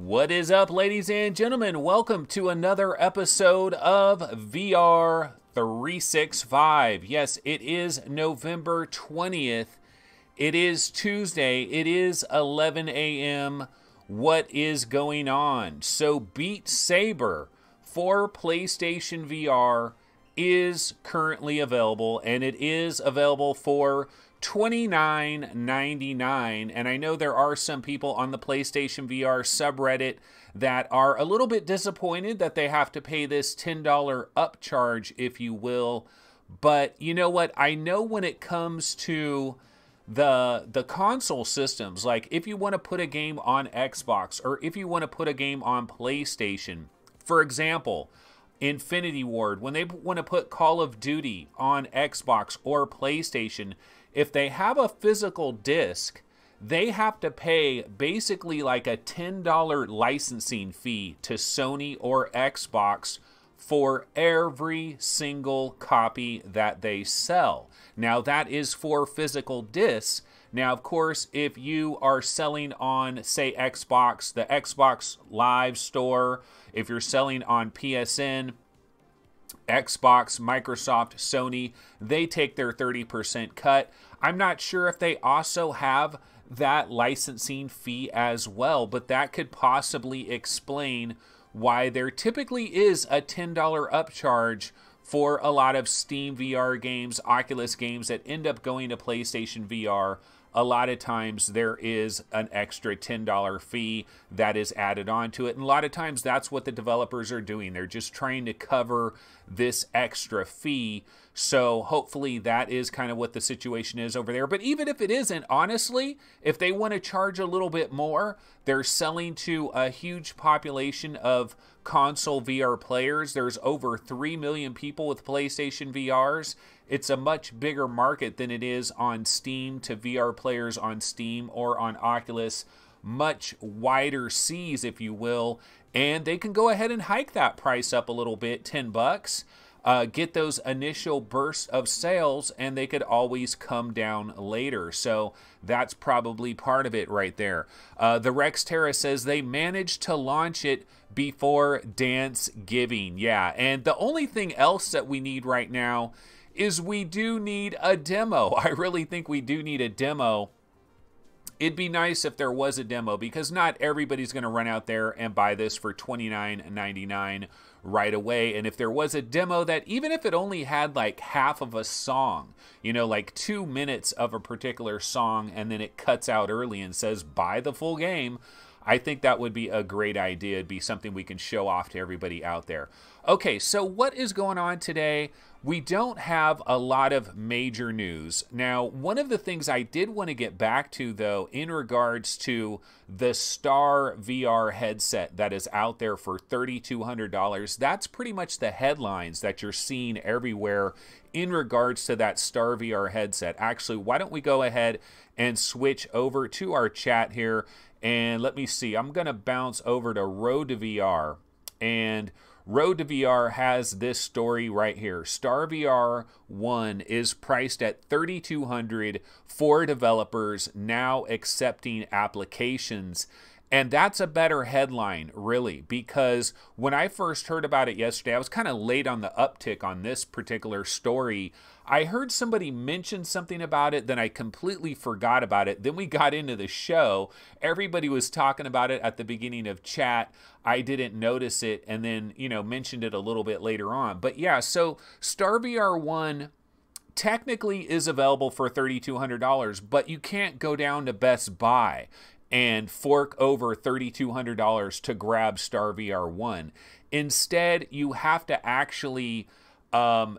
What is up, ladies and gentlemen? Welcome to another episode of VR 365. Yes, it is November 20th. It is Tuesday. It is 11 a.m. What is going on? So Beat Saber for PlayStation VR is currently available, and it is available for $29.99, and I know there are some people on the PlayStation VR subreddit that are a little bit disappointed that they have to pay this $10 upcharge, if you will. But you know what? I know when it comes to the console systems, like if you want to put a game on Xbox or if you want to put a game on PlayStation, for example, Infinity Ward, when they want to put Call of Duty on Xbox or PlayStation, if they have a physical disc, they have to pay basically like a $10 licensing fee to Sony or Xbox for every single copy that they sell. Now, that is for physical discs. Now, of course, if you are selling on, say, Xbox, the Xbox Live Store, if you're selling on PSN, Xbox, Microsoft, Sony, they take their 30% cut. I'm not sure if they also have that licensing fee as well, but that could possibly explain why there typically is a $10 upcharge for a lot of Steam VR games, Oculus games that end up going to PlayStation VR. A lot of times there is an extra $10 fee that is added onto it. And a lot of times that's what the developers are doing. They're just trying to cover this extra fee. So hopefully that is kind of what the situation is over there. But even if it isn't, honestly, if they want to charge a little bit more, they're selling to a huge population of console VR players. There's over 3 million people with PlayStation VRs. It's a much bigger market than it is on Steam to VR players on Steam or on Oculus. Much wider seas, if you will. And they can go ahead and hike that price up a little bit, 10 bucks. Get those initial bursts of sales, and they could always come down later. So that's probably part of it right there. The Rex Terra says they managed to launch it before Dance-Giving. Yeah, and the only thing else that we need right now is we do need a demo. I really think we do need a demo. It'd be nice if there was a demo, because not everybody's going to run out there and buy this for $29.99 right away. And if there was a demo that, even if it only had like half of a song, you know, like 2 minutes of a particular song, and then it cuts out early and says buy the full game, I think that would be a great idea. It'd be something we can show off to everybody out there. Okay, so what is going on today? We don't have a lot of major news. Now, one of the things I did want to get back to, though, in regards to the StarVR headset that is out there for $3,200, that's pretty much the headlines that you're seeing everywhere in regards to that StarVR headset. Actually, why don't we go ahead and switch over to our chat here, and let me see. I'm going to bounce over to Road to VR, and Road to VR has this story right here. StarVR 1 is priced at $3,200 for developers now accepting applications. And that's a better headline, really, because when I first heard about it yesterday, I was kind of late on the uptick on this particular story. I heard somebody mention something about it, then I completely forgot about it. Then we got into the show. Everybody was talking about it at the beginning of chat. I didn't notice it, and then, you know, mentioned it a little bit later on. But yeah, so StarVR 1 technically is available for $3,200, but you can't go down to Best Buy and fork over $3,200 to grab StarVR 1. Instead, you have to actually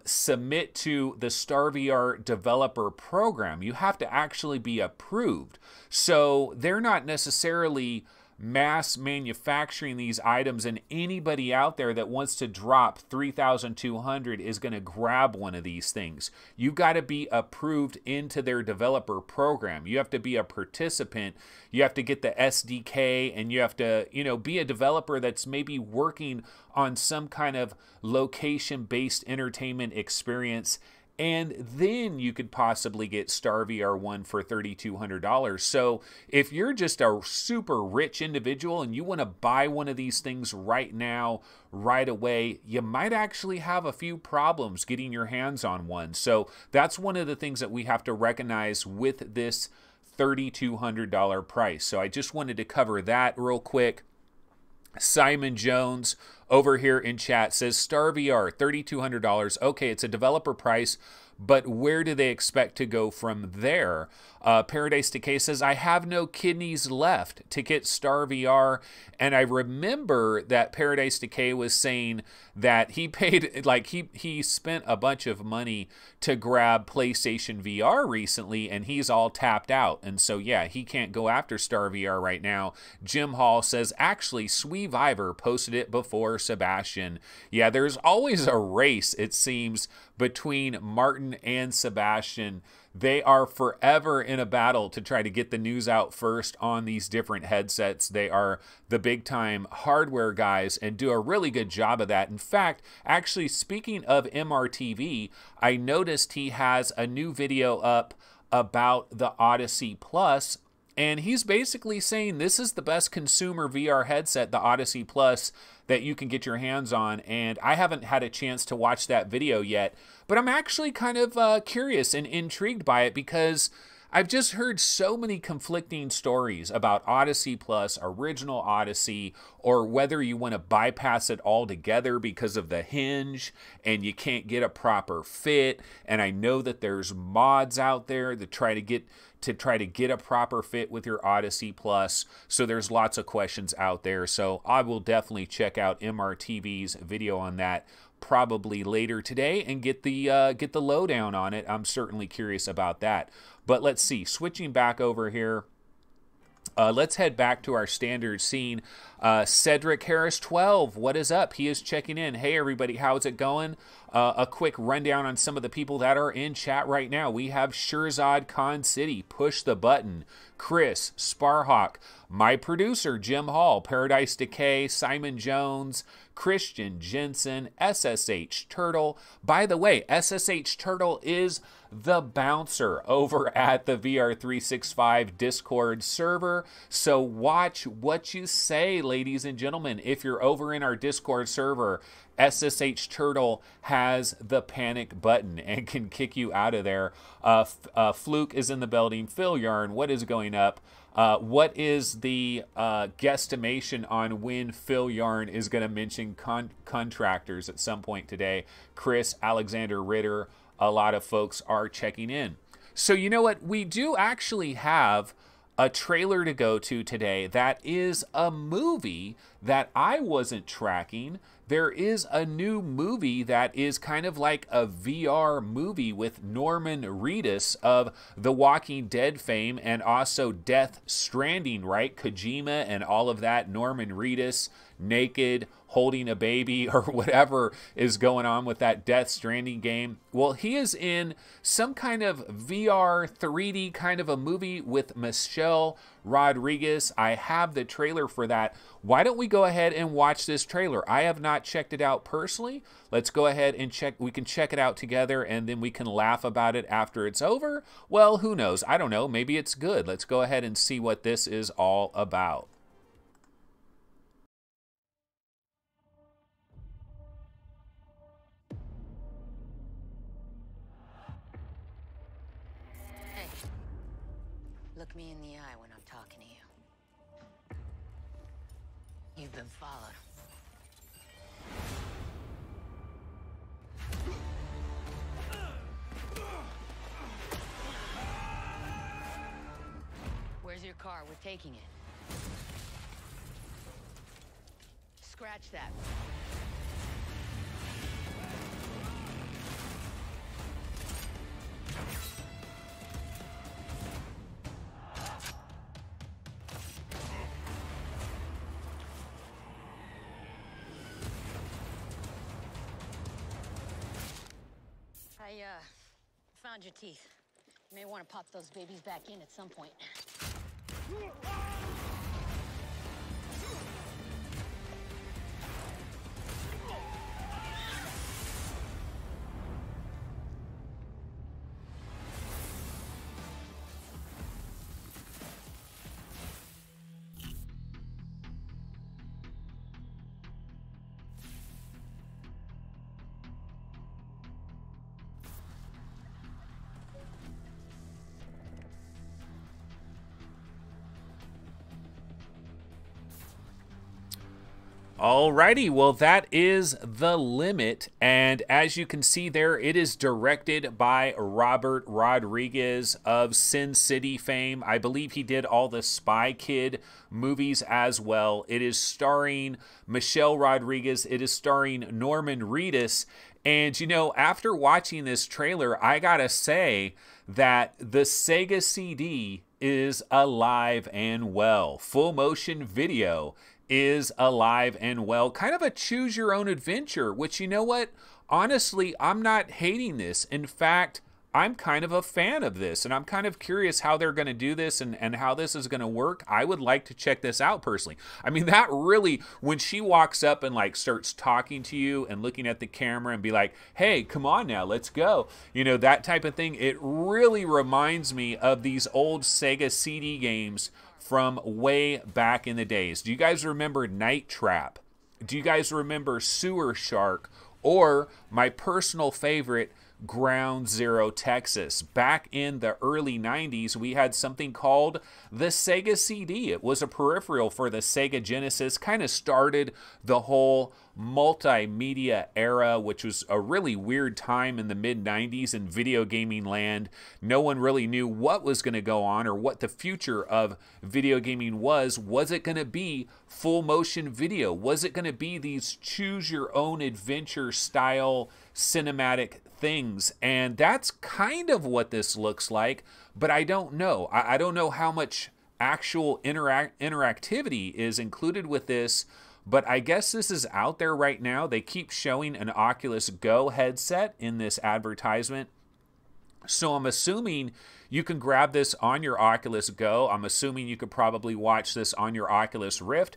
submit to the StarVR developer program. You have to actually be approved. So they're not necessarily mass manufacturing these items, and anybody out there that wants to drop $3,200 is going to grab one of these things. You've got to be approved into their developer program. You have to be a participant. You have to get the SDK, and you have to, you know, be a developer that's maybe working on some kind of location-based entertainment experience. and then you could possibly get StarVR 1 for $3,200. So if you're just a super rich individual and you want to buy one of these things right now, right away, you might actually have a few problems getting your hands on one. So that's one of the things that we have to recognize with this $3,200 price. So I just wanted to cover that real quick. Simon Jones over here in chat says StarVR $3,200. Okay, it's a developer price, but where do they expect to go from there? Paradise Decay says, I have no kidneys left to get StarVR. And I remember that Paradise Decay was saying that he paid, like he spent a bunch of money to grab PlayStation VR recently, and he's all tapped out. And so, yeah, he can't go after StarVR right now. Jim Hall says, actually, QuiVr posted it before Sebastian. Yeah, there's always a race, it seems, between Martin and Sebastian. They are forever in a battle to try to get the news out first on these different headsets. They are the big time hardware guys and do a really good job of that. In fact, actually, speaking of MRTV, I noticed he has a new video up about the Odyssey Plus, and he's basically saying this is the best consumer VR headset, the Odyssey Plus, that you can get your hands on. And I haven't had a chance to watch that video yet, but I'm actually kind of curious and intrigued by it because I've just heard so many conflicting stories about Odyssey Plus, original Odyssey, or whether you want to bypass it altogether because of the hinge and you can't get a proper fit. And I know that there's mods out there that try to get a proper fit with your Odyssey Plus. So there's lots of questions out there. So I will definitely check out MRTV's video on that probably later today and get the lowdown on it. I'm certainly curious about that. But let's see, switching back over here. Let's head back to our standard scene. Cedric Harris 12, what is up? He is checking in. Hey everybody, how's it going? A quick rundown on some of the people that are in chat right now. We have Shirzad Khan City, Push the Button, Chris, Sparhawk, my producer Jim Hall, Paradise Decay, Simon Jones, Christian Jensen, SSH Turtle. By the way, SSH Turtle is the bouncer over at the VR365 Discord server. So watch what you say, ladies and gentlemen. If you're over in our Discord server, SSH Turtle has the panic button and can kick you out of there. Fluke is in the building. Phil Yarn, what is going up? What is the guesstimation on when Phil Yarn is going to mention contractors at some point today? Chris, Alexander Ritter, a lot of folks are checking in. So you know what? We do actually have a trailer to go to today that is a movie that I wasn't tracking. There is a new movie that is kind of like a VR movie with Norman Reedus of The Walking Dead fame and also Death Stranding, right? Kojima and all of that. Norman Reedus, naked, holding a baby, or whatever is going on with that Death Stranding game. Well, he is in some kind of VR 3D kind of a movie with Michelle Rodriguez. I have the trailer for that. Why don't we go ahead and watch this trailer? I have not checked it out personally. Let's go ahead and check. We can check it out together and then we can laugh about it after it's over. Well, who knows? I don't know. Maybe it's good. Let's go ahead and see what this is all about. Look me in the eye when I'm talking to you. You've been followed. Where's your car? We're taking it. Scratch that. I found your teeth. You may want to pop those babies back in at some point. Alrighty, well that is The Limit, and as you can see there, it is directed by Robert Rodriguez of Sin City fame. I believe he did all the Spy Kid movies as well. It is starring Michelle Rodriguez, it is starring Norman Reedus, and you know, after watching this trailer, I gotta say that the Sega CD is alive and well. Full motion video is alive and well. Kind of a choose your own adventure, which, you know what? Honestly, I'm not hating this. In fact, I'm kind of a fan of this, and I'm kind of curious how they're going to do this and how this is going to work. I would like to check this out personally. I mean, that really, when she walks up and like starts talking to you and looking at the camera and be like, hey, come on now, let's go. You know, that type of thing. It really reminds me of these old Sega CD games from way back in the days. Do you guys remember Night Trap? Do you guys remember Sewer Shark? Or my personal favorite, Ground Zero Texas. Back in the early 90s, we had something called the Sega CD. It was a peripheral for the Sega Genesis, kind of started the whole multimedia era, which was a really weird time in the mid-90s in video gaming land. No one really knew what was going to go on or what the future of video gaming was. Was it going to be full motion video? Was it going to be these choose your own adventure style cinematic things? And that's kind of what this looks like, but I don't know. I don't know how much actual interactivity is included with this, but I guess this is out there right now. They keep showing an Oculus Go headset in this advertisement. So I'm assuming you can grab this on your Oculus Go. I'm assuming you could probably watch this on your Oculus Rift.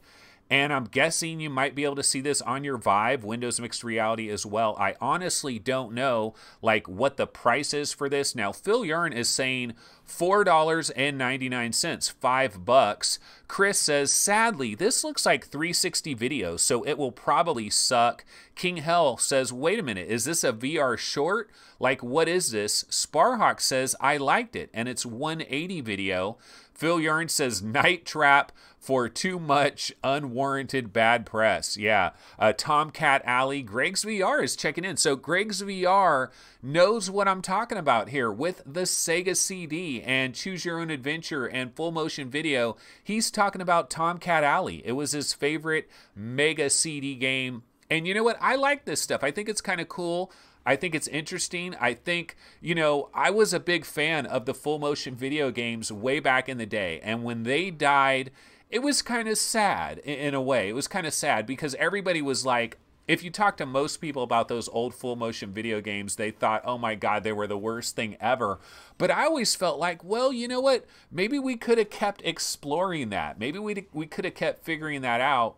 And I'm guessing you might be able to see this on your Vive, Windows Mixed Reality as well. I honestly don't know like what the price is for this. Now, Phil Yarn is saying $4.99, $5. Chris says, sadly, this looks like 360 video, so it will probably suck. King Hell says, wait a minute, is this a VR short? Like, what is this? Sparhawk says, I liked it, and it's 180 video. Phil Yarn says, Night Trap for too much unwarranted bad press. Yeah. Tomcat Alley, Greg's VR is checking in. So Greg's VR knows what I'm talking about here with the Sega CD and Choose Your Own Adventure and full motion video. He's talking about Tomcat Alley. It was his favorite Mega CD game. And you know what? I like this stuff. I think it's kind of cool. I think it's interesting. I think, you know, I was a big fan of the full motion video games way back in the day. And when they died, it was kind of sad in a way. It was kind of sad because everybody was like, if you talk to most people about those old full motion video games, they thought, oh my God, they were the worst thing ever. But I always felt like, well, you know what? Maybe we could have kept exploring that. Maybe we could have kept figuring that out.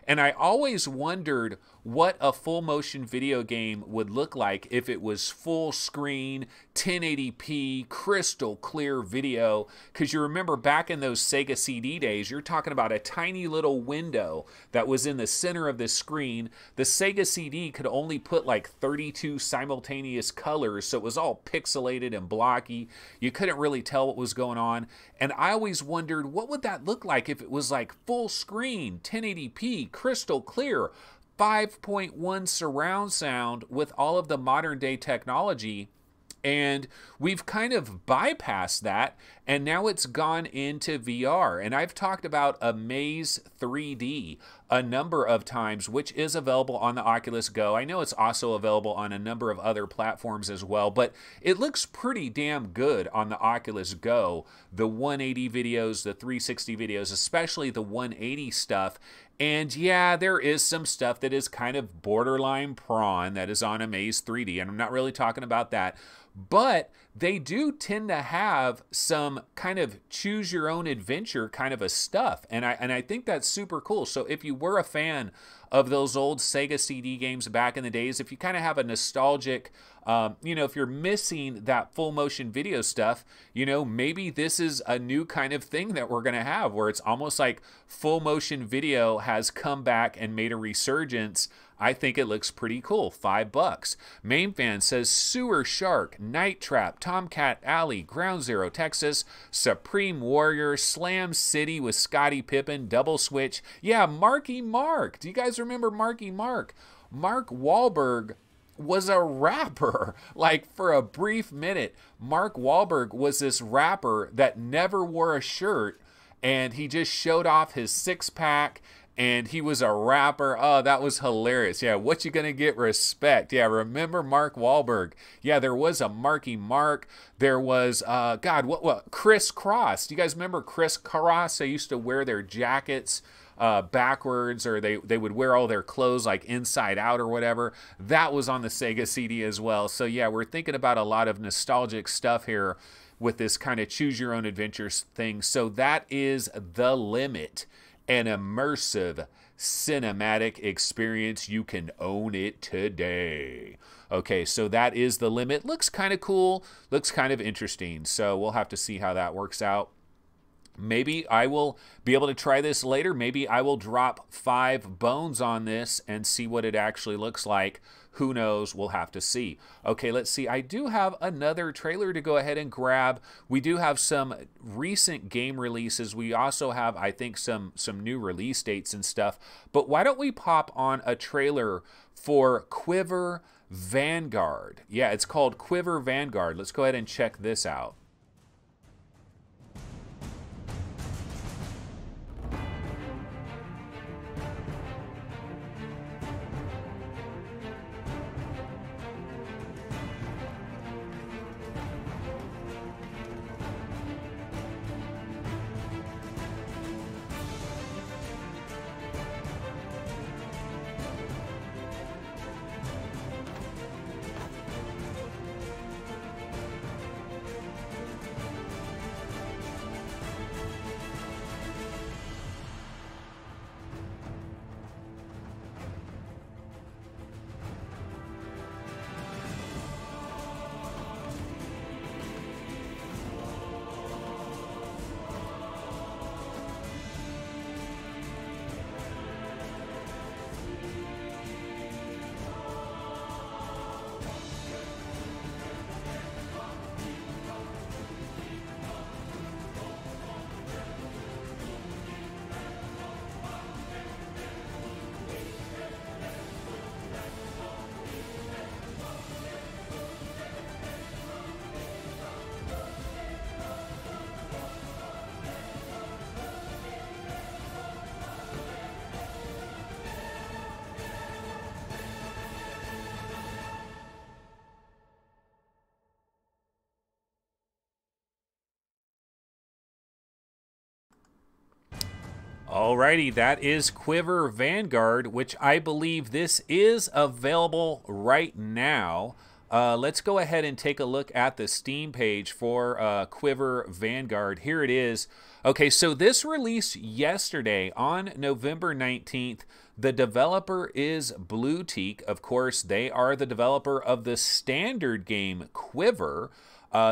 And I always wondered what a full motion video game would look like if it was full screen, 1080p, crystal clear video. Because you remember back in those Sega CD days, you're talking about a tiny little window that was in the center of the screen. The Sega CD could only put like 32 simultaneous colors, so it was all pixelated and blocky. You couldn't really tell what was going on. And I always wondered, what would that look like if it was like full screen, 1080p, crystal clear, 5.1 surround sound with all of the modern day technology? And we've kind of bypassed that, and now it's gone into VR. And I've talked about Amaze 3D a number of times, which is available on the Oculus Go. I know it's also available on a number of other platforms as well, but it looks pretty damn good on the Oculus Go. The 180 videos, the 360 videos, especially the 180 stuff. And yeah, there is some stuff that is kind of borderline prawn that is on Amaze 3D, and I'm not really talking about that. But they do tend to have some kind of choose your own adventure kind of a stuff. And I think that's super cool. So if you were a fan of those old Sega CD games back in the days, if you kind of have a nostalgic, you know, if you're missing that full motion video stuff, you know, maybe this is a new kind of thing that we're going to have where it's almost like full motion video has come back and made a resurgence. I think it looks pretty cool. $5. Main Fan says Sewer Shark, Night Trap, Tomcat Alley, Ground Zero, Texas, Supreme Warrior, Slam City with Scottie Pippen, Double Switch. Yeah, Marky Mark. Do you guys remember Marky Mark? Mark Wahlberg was a rapper. Like, for a brief minute, Mark Wahlberg was this rapper that never wore a shirt, and he just showed off his six-pack, and he was a rapper. Oh, that was hilarious. Yeah, what you gonna get? Respect. Yeah, remember Mark Wahlberg? Yeah, there was a Marky Mark. There was, God, what? Criss Cross. Do you guys remember Criss Cross? They used to wear their jackets backwards, or they would wear all their clothes like inside out or whatever. That was on the Sega CD as well. So yeah, we're thinking about a lot of nostalgic stuff here with this kind of choose your own adventure thing. So that is The Limit, an immersive cinematic experience. You can own it today. Okay, so that is The Limit. Looks kind of cool, looks kind of interesting. So we'll have to see how that works out. Maybe I will be able to try this later. Maybe I will drop 5 bones on this and see what it actually looks like. Who knows? We'll have to see. Okay, let's see. I do have another trailer to go ahead and grab. We do have some recent game releases. We also have, I think, some new release dates and stuff. But why don't we pop on a trailer for QuiVr Vanguard? Yeah, it's called QuiVr Vanguard. Let's go ahead and check this out. Alrighty, that is QuiVr Vanguard, which I believe this is available right now. Let's go ahead and take a look at the Steam page for QuiVr Vanguard. Here it is. Okay, so this released yesterday on November 19th. The developer is Blueteak. Of course, they are the developer of the standard game QuiVr.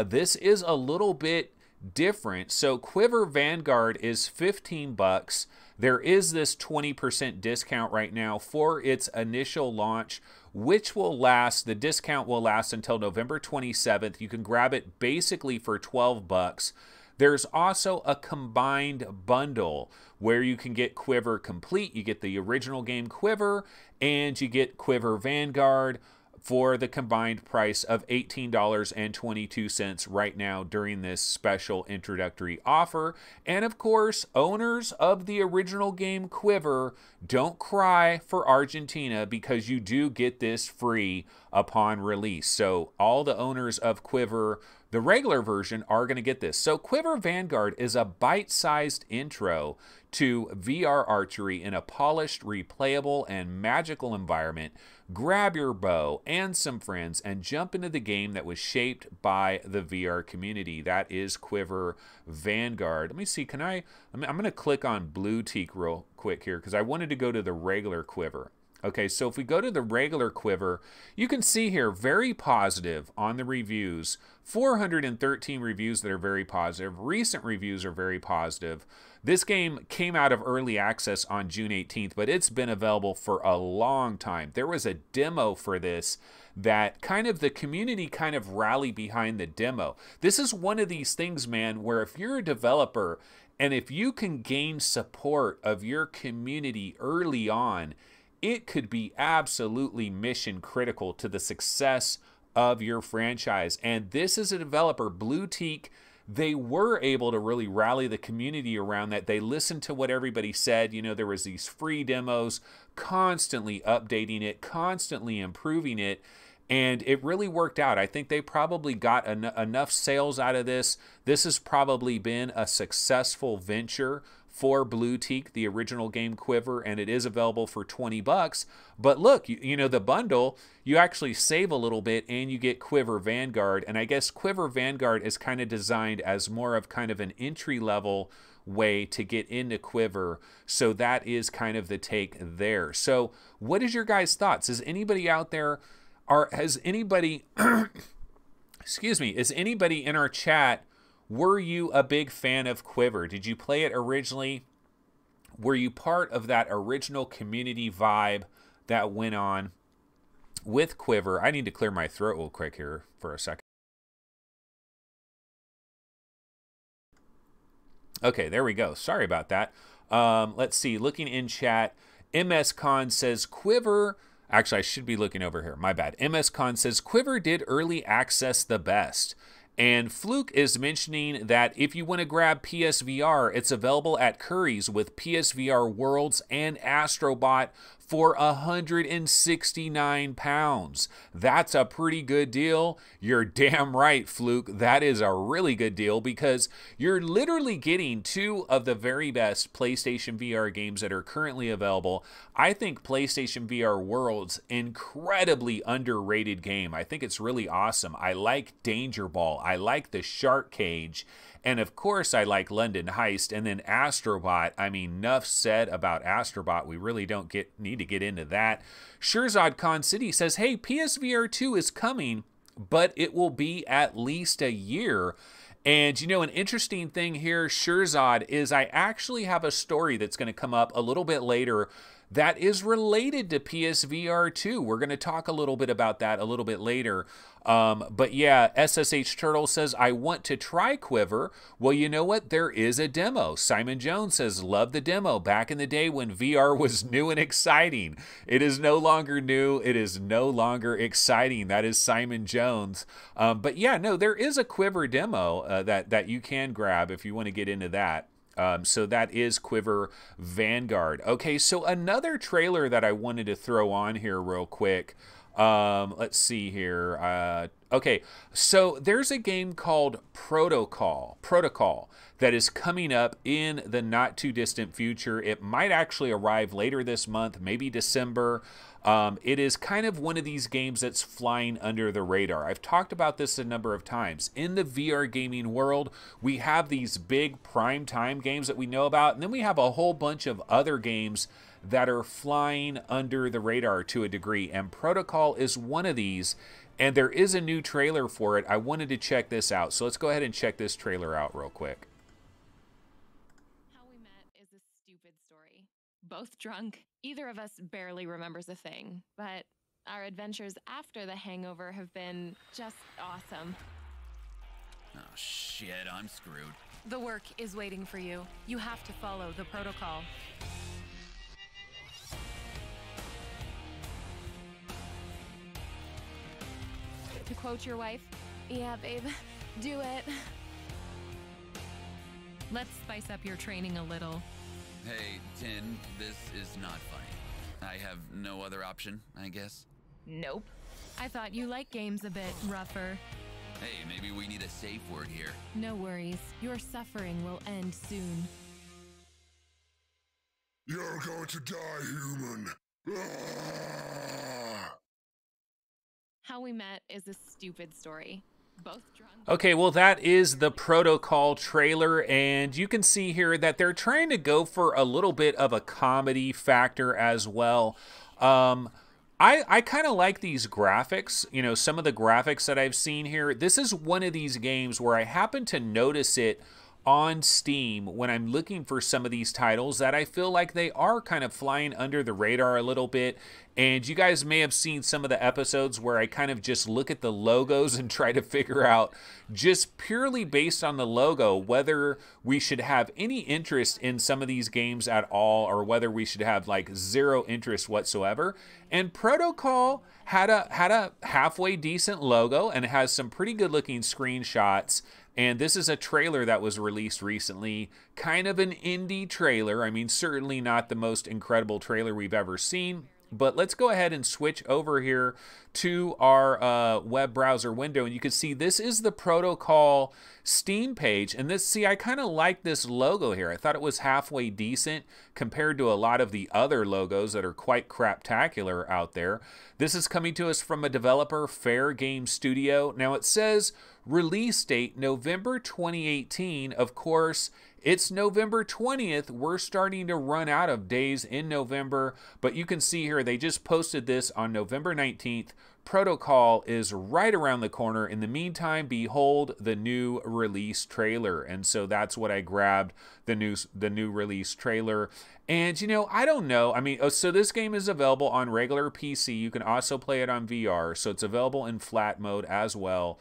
This is a little bit different. So QuiVr Vanguard is 15 bucks. There is this 20% discount right now for its initial launch, which will last, the discount will last until November 27th. You can grab it basically for 12 bucks. There's also a combined bundle where you can get QuiVr Complete. You get the original game QuiVr, and you get QuiVr Vanguard for the combined price of $18.22 right now during this special introductory offer. And of course, owners of the original game QuiVr, don't cry for Argentina, because you do get this free upon release. So all the owners of QuiVr, the regular version, are going to get this. So QuiVr Vanguard is a bite-sized intro to VR archery in a polished, replayable, and magical environment. Grab your bow and some friends and jump into the game that was shaped by the VR community. That is QuiVr Vanguard. Let me see, I'm going to click on Blueteak real quick here, because I wanted to go to the regular QuiVr. Okay, so if we go to the regular QuiVr, you can see here, very positive on the reviews. 413 reviews that are very positive. Recent reviews are very positive. This game came out of early access on June 18th, but it's been available for a long time. There was a demo for this that kind of the community kind of rallied behind the demo. This is one of these things, man, where if you're a developer and if you can gain support of your community early on, it could be absolutely mission critical to the success of your franchise. And this is a developer, Blueteak. They were able to really rally the community around that. They listened to what everybody said. You know, there was these free demos, constantly updating it, constantly improving it. And it really worked out. I think they probably got enough sales out of this. This has probably been a successful venture for Blueteak, the original game QuiVr, and it is available for 20 bucks. But look, you know, the bundle, you actually save a little bit and you get QuiVr Vanguard. And I guess QuiVr Vanguard is kind of designed as more of kind of an entry-level way to get into QuiVr. So that is kind of the take there. So what is your guys' thoughts? Is anybody out there, has anybody, excuse me, is anybody in our chat, were you a big fan of QuiVr? Did you play it originally? Were you part of that original community vibe that went on with QuiVr? I need to clear my throat real quick here for a second. Okay, there we go. Sorry about that. Let's see. Looking in chat, MSCon says QuiVr. Actually, I should be looking over here. My bad. MSCon says QuiVr did early access the best. And Fluke is mentioning that if you want to grab PSVR, it's available at Curry's with PSVR Worlds and Astrobot for 169 pounds. That's a pretty good deal. You're damn right, Fluke. That is a really good deal because you're literally getting two of the very best PlayStation VR games that are currently available. I think PlayStation VR Worlds, incredibly underrated game. I think it's really awesome. I like Danger Ball. I like the Shark Cage. And of course, I like London Heist. And then Astrobot. I mean, enough said about Astrobot. We really don't need to get into that. Shirzad Khan City says, hey, PSVR 2 is coming, but it will be at least a year. And, you know, an interesting thing here, Shirzad, is I actually have a story that's going to come up a little bit later that is related to PSVR 2. We're going to talk a little bit about that a little bit later. But yeah, SSH Turtle says, I want to try QuiVr. Well, you know what? There is a demo. Simon Jones says, love the demo. Back in the day when VR was new and exciting. It is no longer new. It is no longer exciting. That is Simon Jones. But yeah, no, there is a QuiVr demo that you can grab if you want to get into that. So that is QuiVr Vanguard. Okay, so another trailer that I wanted to throw on here real quick. Let's see here. Okay, so there's a game called Protocol that is coming up in the not too distant future. It might actually arrive later this month, maybe December. It is kind of one of these games that's flying under the radar. I've talked about this a number of times. In the VR gaming world, we have these big prime time games that we know about, and then we have a whole bunch of other games that are flying under the radar to a degree, and Protocol is one of these, and there is a new trailer for it. I wanted to check this out, so let's go ahead and check this trailer out real quick. How we met is a stupid story. Both drunk. Either of us barely remembers a thing, but our adventures after the hangover have been just awesome. Oh shit, I'm screwed. The work is waiting for you. You have to follow the protocol. To quote your wife, yeah, babe, do it. Let's spice up your training a little. Hey, Tin, this is not funny. I have no other option, I guess. Nope. I thought you liked games a bit rougher. Hey, maybe we need a safe word here. No worries. Your suffering will end soon. You're going to die, human. How we met is a stupid story. Both drunk. Okay, well, that is the Protocol trailer, and you can see here that they're trying to go for a little bit of a comedy factor as well. I kind of like these graphics, you know, some of the graphics that I've seen here. This is one of these games where I happen to notice it on Steam when I'm looking for some of these titles that I feel like they are kind of flying under the radar a little bit. And you guys may have seen some of the episodes where I kind of just look at the logos and try to figure out, just purely based on the logo, whether we should have any interest in some of these games at all, or whether we should have like zero interest whatsoever. And Protocol had a halfway decent logo and has some pretty good looking screenshots. And this is a trailer that was released recently, kind of an indie trailer. I mean, certainly not the most incredible trailer we've ever seen. But let's go ahead and switch over here to our web browser window. And you can see this is the Protocol Steam page. And this, see, I kind of like this logo here. I thought it was halfway decent compared to a lot of the other logos that are quite craptacular out there. This is coming to us from a developer, Fair Game Studio. Now it says release date November 2018. Of course, it's November 20th. We're starting to run out of days in November, but you can see here they just posted this on November 19th. Protocol is right around the corner. In the meantime, behold the new release trailer. And so that's what I grabbed, the new release trailer. And you know, I don't know. I mean, so this game is available on regular PC. You can also play it on VR, so it's available in flat mode as well.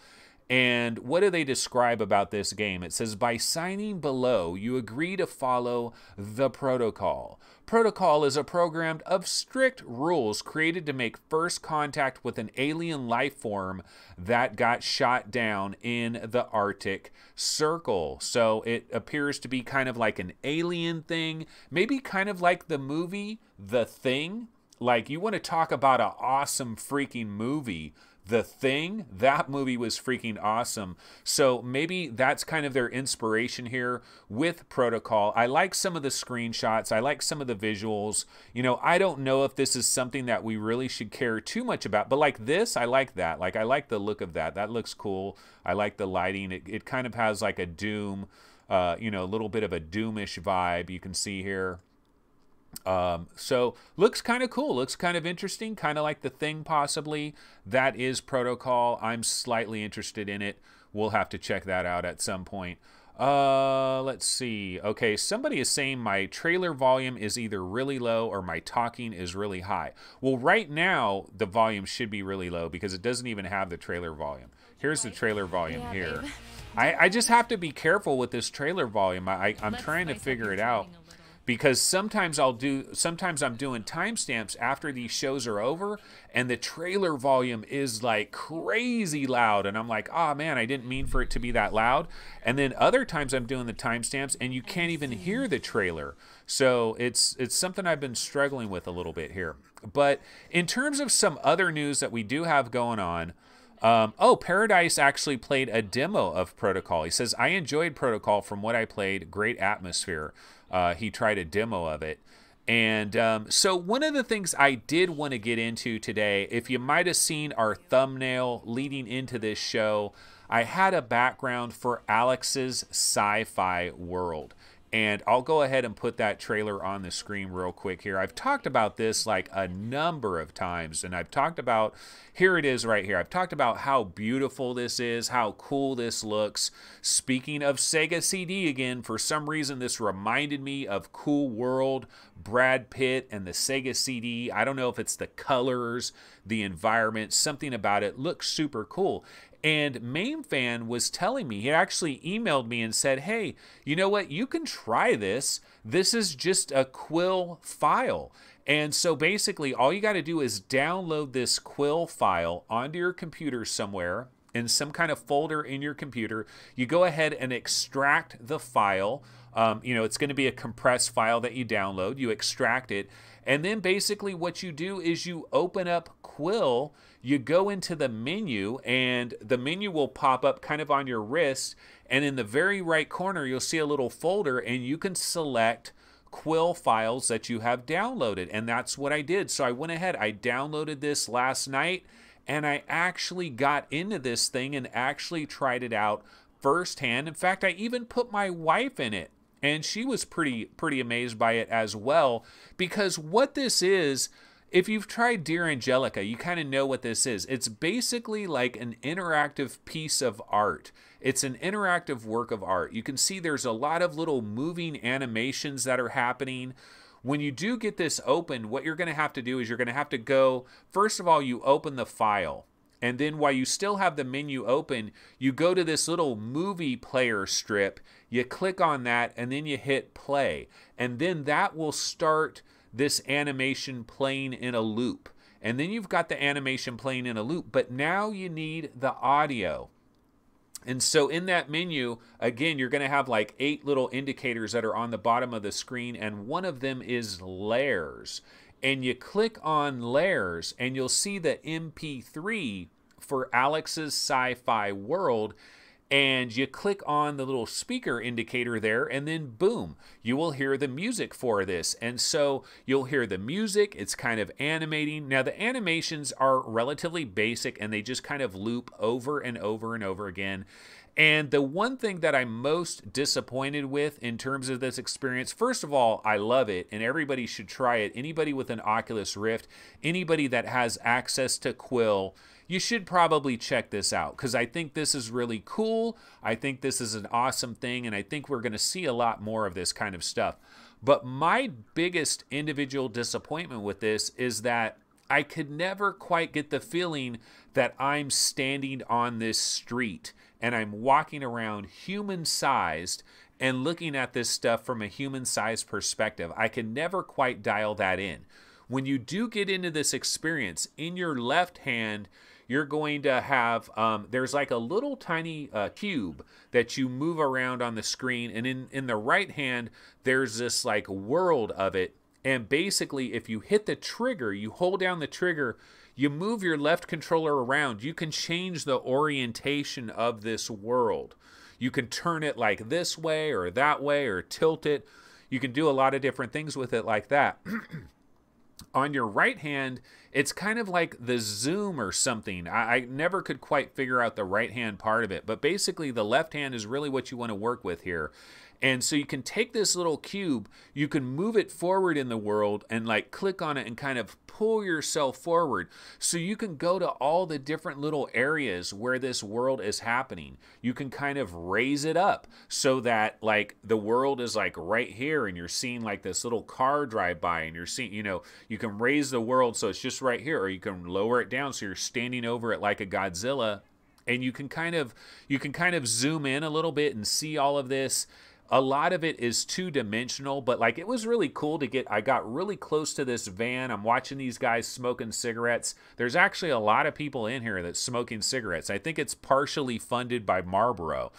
And what do they describe about this game? It says, by signing below, you agree to follow the protocol. Protocol is a program of strict rules created to make first contact with an alien life form that got shot down in the Arctic Circle. So it appears to be kind of like an alien thing, maybe kind of like the movie The Thing. Like, you want to talk about an awesome freaking movie. The Thing, that movie was freaking awesome. So maybe that's kind of their inspiration here with Protocol. I like some of the screenshots. I like some of the visuals. You know, I don't know if this is something that we really should care too much about, but like this, I like that. Like, I like the look of that. That looks cool. I like the lighting. It kind of has like a Doom, you know, a little bit of a Doomish vibe you can see here. So looks kind of cool, looks kind of interesting, kind of like The Thing possibly. That is Protocol. I'm slightly interested in it. We'll have to check that out at some point. Let's see. Okay, somebody is saying my trailer volume is either really low or my talking is really high. Well, right now the volume should be really low because it doesn't even have the trailer volume. Here's the trailer volume here. I just have to be careful with this trailer volume. I'm trying to figure it out. Because sometimes I'm doing timestamps after these shows are over and the trailer volume is like crazy loud and I'm like, oh man, I didn't mean for it to be that loud. And then other times I'm doing the timestamps and you can't even hear the trailer. So it's something I've been struggling with a little bit here. But in terms of some other news that we do have going on, oh, Paradise actually played a demo of Protocol. He says, I enjoyed Protocol from what I played. Great atmosphere. He tried a demo of it. And so one of the things I did want to get into today, if you might have seen our thumbnail leading into this show, I had a background for Alex's Sci-Fi World. And I'll go ahead and put that trailer on the screen real quick here. I've talked about this like a number of times, and I've talked about, here it is right here. I've talked about how beautiful this is, how cool this looks. Speaking of Sega CD again, for some reason this reminded me of Cool World, Brad Pitt, and the Sega CD. I don't know if it's the colors, the environment, something about it looks super cool. And MameFan was telling me, he actually emailed me and said, hey, you know what? You can try this. This is just a Quill file. And so basically all you got to do is download this Quill file onto your computer somewhere in some kind of folder in your computer. You go ahead and extract the file. You know, it's going to be a compressed file that you download. You extract it. And then basically what you do is you open up Quill. You go into the menu and the menu will pop up kind of on your wrist, and in the very right corner you'll see a little folder and you can select Quill files that you have downloaded, and that's what I did. So I went ahead, I downloaded this last night and I actually got into this thing and actually tried it out firsthand. In fact, I even put my wife in it and she was pretty amazed by it as well, because what this is if you've tried Dear Angelica, you kind of know what this is. It's basically like an interactive piece of art. It's an interactive work of art. You can see there's a lot of little moving animations that are happening. When you do get this open, what you're going to have to do is you're going to have to go, first of all, you open the file. And then while you still have the menu open, you go to this little movie player strip, you click on that, and then you hit play. And then that will start this animation playing in a loop. And then you've got the animation playing in a loop, but now you need the audio. And so in that menu, again, you're going to have like 8 little indicators that are on the bottom of the screen, and one of them is layers. And you click on layers, and you'll see the MP3 for Alex's Sci-Fi World, and you click on the little speaker indicator there, and then boom, you will hear the music for this. And so you'll hear the music, it's kind of animating. Now the animations are relatively basic, and they just kind of loop over and over and over again. And the one thing that I'm most disappointed with in terms of this experience, first of all, I love it, and everybody should try it. Anybody with an Oculus Rift, anybody that has access to Quill, you should probably check this out, because I think this is really cool. I think this is an awesome thing, and I think we're going to see a lot more of this kind of stuff. But my biggest individual disappointment with this is that I could never quite get the feeling that I'm standing on this street and I'm walking around human-sized and looking at this stuff from a human-sized perspective. I can never quite dial that in. When you do get into this experience, in your left hand, you're going to have, there's like a little tiny cube that you move around on the screen, and in the right hand, there's this like world of it. And basically, if you hit the trigger, you hold down the trigger, you move your left controller around, you can change the orientation of this world. You can turn it like this way or that way or tilt it. You can do a lot of different things with it like that. On your right hand, it's kind of like the zoom or something. I never could quite figure out the right hand part of it, but basically the left hand is really what you want to work with here. And so you can take this little cube, you can move it forward in the world and like click on it and kind of pull yourself forward. So you can go to all the different little areas where this world is happening. You can kind of raise it up so that like the world is like right here and you're seeing like this little car drive by and you're seeing, you know, you can raise the world so it's just right here, or you can lower it down so you're standing over it like a Godzilla, and you can kind of zoom in a little bit and see all of this. A lot of it is two-dimensional, but like it was really cool to get, I got really close to this van. I'm watching these guys smoking cigarettes. There's actually a lot of people in here that's smoking cigarettes. I think it's partially funded by Marlboro,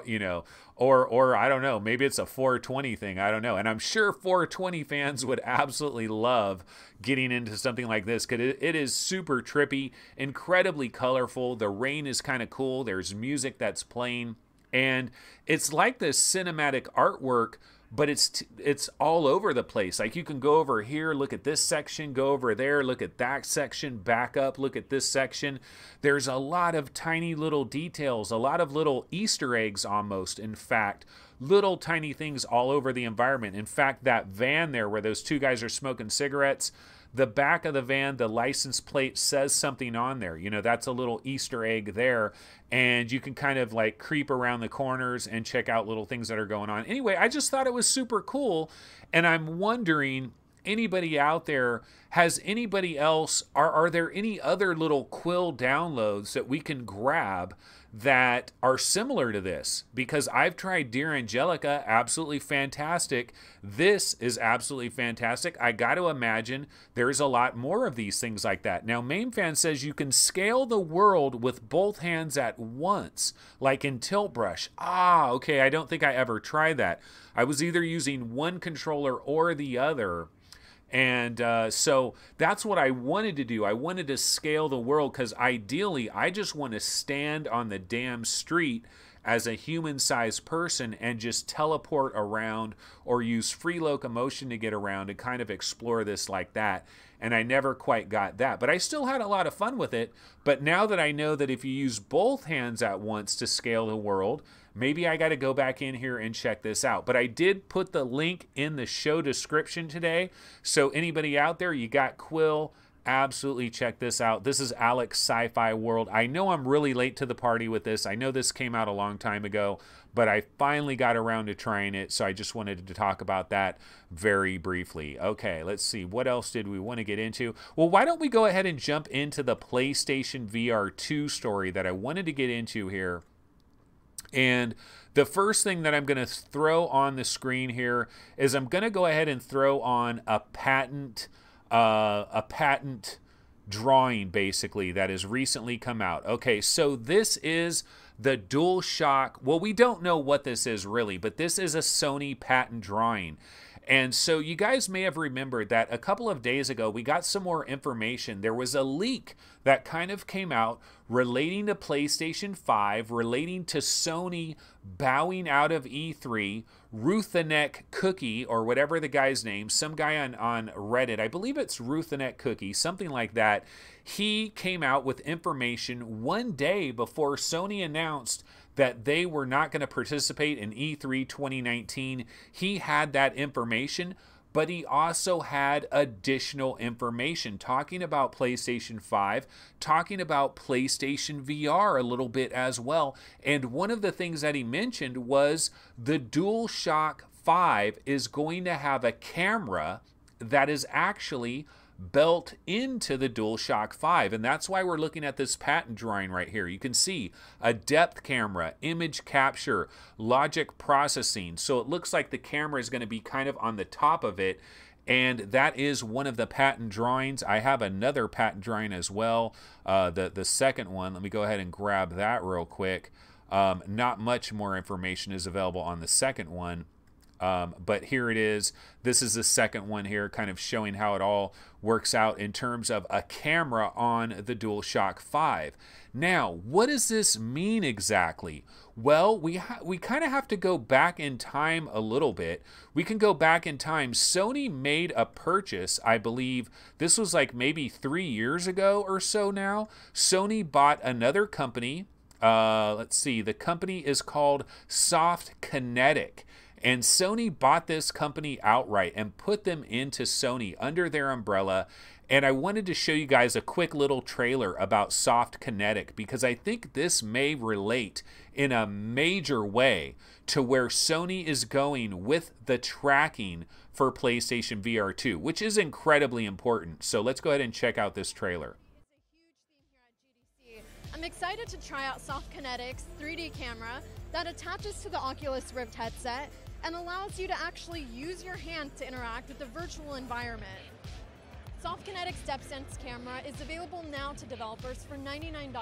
you know, or I don't know, maybe it's a 420 thing, I don't know. And I'm sure 420 fans would absolutely love getting into something like this, because it is super trippy, incredibly colorful. The rain is kind of cool. There's music that's playing. And it's like this cinematic artwork, but it's all over the place. Like you can go over here, look at this section, go over there, look at that section, back up, look at this section. There's a lot of tiny little details, a lot of little Easter eggs almost, in fact, little tiny things all over the environment. In fact, that van there where those two guys are smoking cigarettes, the back of the van, the license plate says something on there. You know, that's a little Easter egg there. And you can kind of like creep around the corners and check out little things that are going on. Anyway, I just thought it was super cool. And I'm wondering, anybody out there, has anybody else, are there any other little Quill downloads that we can grab that are similar to this? Because I've tried Dear Angelica, absolutely fantastic. This is absolutely fantastic. I got to imagine there's a lot more of these things like that. Now, MainFan says you can scale the world with both hands at once, like in Tilt Brush. Ah, okay, I don't think I ever tried that. I was either using one controller or the other. And so that's what I wanted to do. I wanted to scale the world because ideally I just want to stand on the damn street as a human-sized person and just teleport around or use free locomotion to get around and kind of explore this like that. And I never quite got that. But I still had a lot of fun with it. But now that I know that if you use both hands at once to scale the world, maybe I got to go back in here and check this out. But I did put the link in the show description today. So anybody out there, you got Quill, absolutely check this out. This is Alex Sci-Fi World. I know I'm really late to the party with this. I know this came out a long time ago, but I finally got around to trying it, so I just wanted to talk about that very briefly. Okay, let's see. What else did we want to get into? Well, why don't we go ahead and jump into the PlayStation VR2 story that I wanted to get into here. And the first thing that I'm going to throw on the screen here is I'm going to go ahead and throw on a patent drawing, basically, that has recently come out. Okay, so this is the DualShock. Well, we don't know what this is really, but this is a Sony patent drawing. And so you guys may have remembered that a couple of days ago, we got some more information. There was a leak that kind of came out relating to PlayStation 5, relating to Sony bowing out of E3, Ruthanek Cookie, or whatever the guy's name, some guy on Reddit, I believe it's Ruthanek Cookie, something like that. He came out with information one day before Sony announced that they were not going to participate in E3 2019. He had that information, but he also had additional information talking about PlayStation 5, talking about PlayStation VR a little bit as well. And one of the things that he mentioned was the DualShock 5 is going to have a camera that is actually built into the DualShock 5, and that's why we're looking at this patent drawing right here. You can see a depth camera, image capture, logic processing, so it looks like the camera is going to be kind of on the top of it, and that is one of the patent drawings. I have another patent drawing as well, the second one. Let me go ahead and grab that real quick. Not much more information is available on the second one. But here it is. This is the second one here, kind of showing how it all works out in terms of a camera on the DualShock 5. Now, what does this mean exactly? Well, we kind of have to go back in time a little bit. We can go back in time. Sony made a purchase, I believe this was like maybe 3 years ago or so now. Sony bought another company. Let's see, the company is called SoftKinetic. And Sony bought this company outright and put them into Sony under their umbrella. And I wanted to show you guys a quick little trailer about SoftKinetic because I think this may relate in a major way to where Sony is going with the tracking for PlayStation VR2, which is incredibly important. So let's go ahead and check out this trailer. I'm excited to try out SoftKinetic's 3D camera that attaches to the Oculus Rift headset and allows you to actually use your hand to interact with the virtual environment. SoftKinetic's DepthSense camera is available now to developers for $99.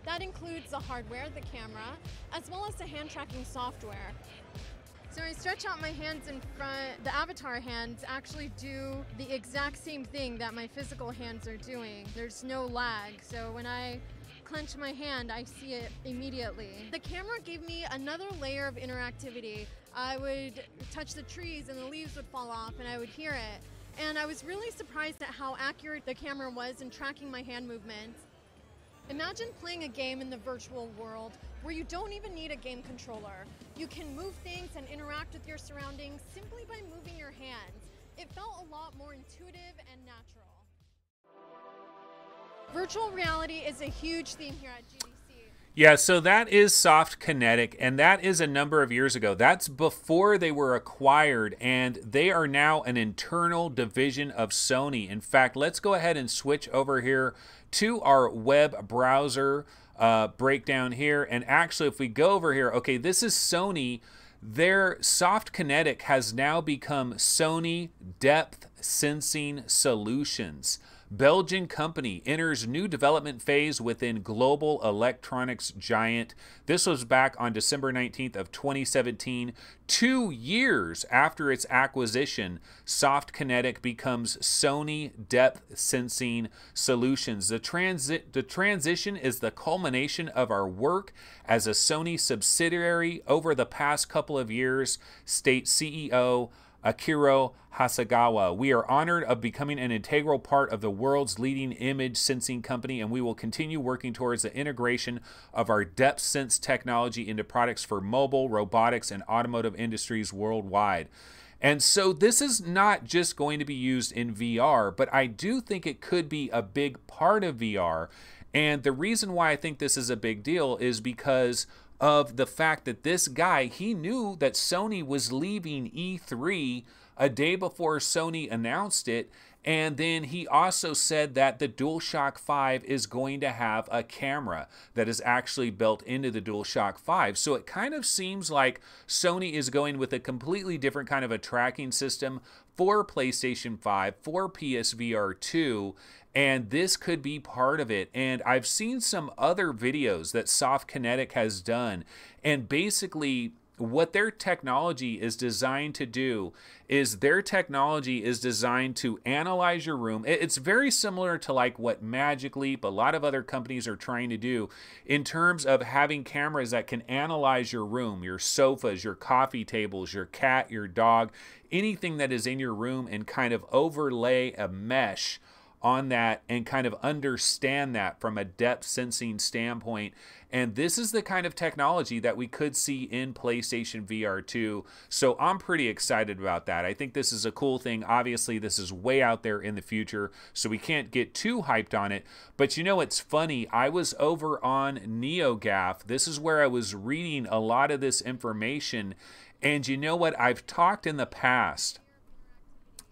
That includes the hardware, the camera, as well as the hand tracking software. So when I stretch out my hands in front, the avatar hands actually do the exact same thing that my physical hands are doing. There's no lag, so when I clench my hand, I see it immediately. The camera gave me another layer of interactivity. I would touch the trees and the leaves would fall off and I would hear it. And I was really surprised at how accurate the camera was in tracking my hand movements. Imagine playing a game in the virtual world where you don't even need a game controller. You can move things and interact with your surroundings simply by moving your hands. It felt a lot more intuitive and natural. Virtual reality is a huge theme here at GDC. Yeah, so that is SoftKinetic, and that is a number of years ago. That's before they were acquired, and they are now an internal division of Sony. In fact, let's go ahead and switch over here to our web browser breakdown here. And actually, if we go over here, okay, this is Sony. Their SoftKinetic has now become Sony Depth Sensing Solutions. Belgian company enters new development phase within global electronics giant. This was back on December 19th of 2017. 2 years after its acquisition, SoftKinetic becomes Sony Depth Sensing Solutions. The transition is the culmination of our work as a Sony subsidiary over the past couple of years, states CEO Akira Hasegawa. We are honored of becoming an integral part of the world's leading image sensing company, and we will continue working towards the integration of our depth sense technology into products for mobile, robotics, and automotive industries worldwide. And so this is not just going to be used in VR, but I do think it could be a big part of VR. And the reason why I think this is a big deal is because of the fact that this guy, he knew that Sony was leaving E3 a day before Sony announced it. And then he also said that the DualShock 5 is going to have a camera that is actually built into the DualShock 5. So it kind of seems like Sony is going with a completely different kind of a tracking system for PlayStation 5, for PSVR2, and this could be part of it. And I've seen some other videos that SoftKinetic has done, and basically what their technology is designed to do is their technology is designed to analyze your room. It's very similar to like what Magic Leap, a lot of other companies are trying to do in terms of having cameras that can analyze your room, your sofas, your coffee tables, your cat, your dog, anything that is in your room, and kind of overlay a mesh on that and kind of understand that from a depth sensing standpoint. And this is the kind of technology that we could see in PlayStation VR 2. So I'm pretty excited about that. I think this is a cool thing. Obviously, this is way out there in the future, so we can't get too hyped on it. But you know, it's funny. I was over on NeoGAF. This is where I was reading a lot of this information. And you know what? I've talked in the past